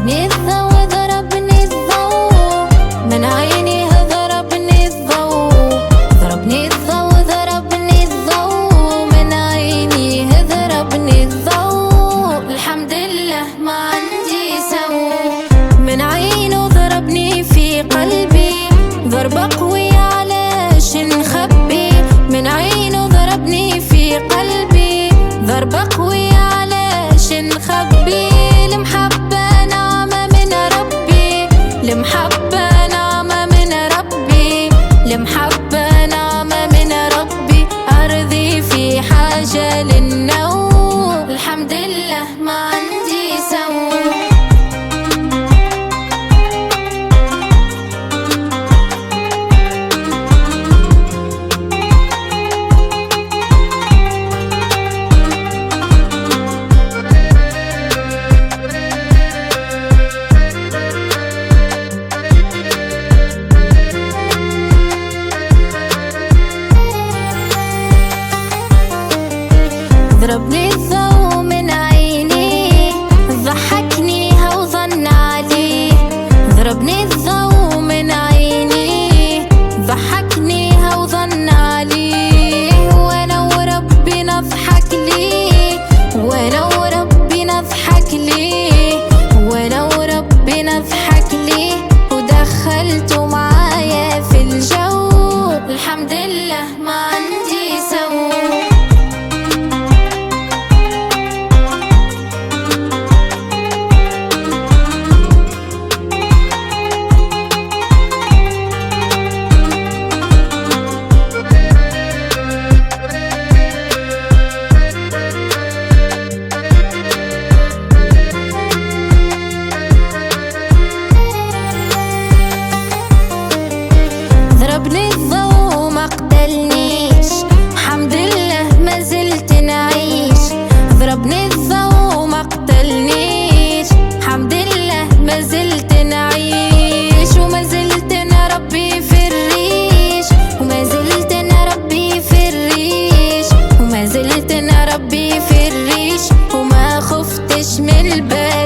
ضربني الضو ضربني الضو من عيني ضربني الضو ضربني الضو ضربني الضو من عيني ضربني الضو الحمد لله ما عندي سو من عينه ضربني في قلبي ضربة قوية علاش نخبي من عينه ضربني في قلبي ضربة قوية علاش نخبي المحبة نعمة من ربي المحبة نعمة من ربي المحبة نعمة من ربي أرضي في حاجة للنوم الحمد لله ما عندي سو ضربني الضو من عيني ضحكني وظن عليه ضربني الضو من عيني ضحكني وظن عليه وانا وربي نضحك ليه وانا وربي نضحك ليه وانا وربي نضحك ليه ودخلته معايا في الجو الحمد لله ما عندي سو ضربني الضو ما قتلنيش حمد لله ما زلت نعيش ضربني الضو ما قتلنيش حمد لله ما زلت نعيش وما زلت نربي في الريش وما زلت نربي في الريش وما زلت نربي في الريش وما خفتش من الباب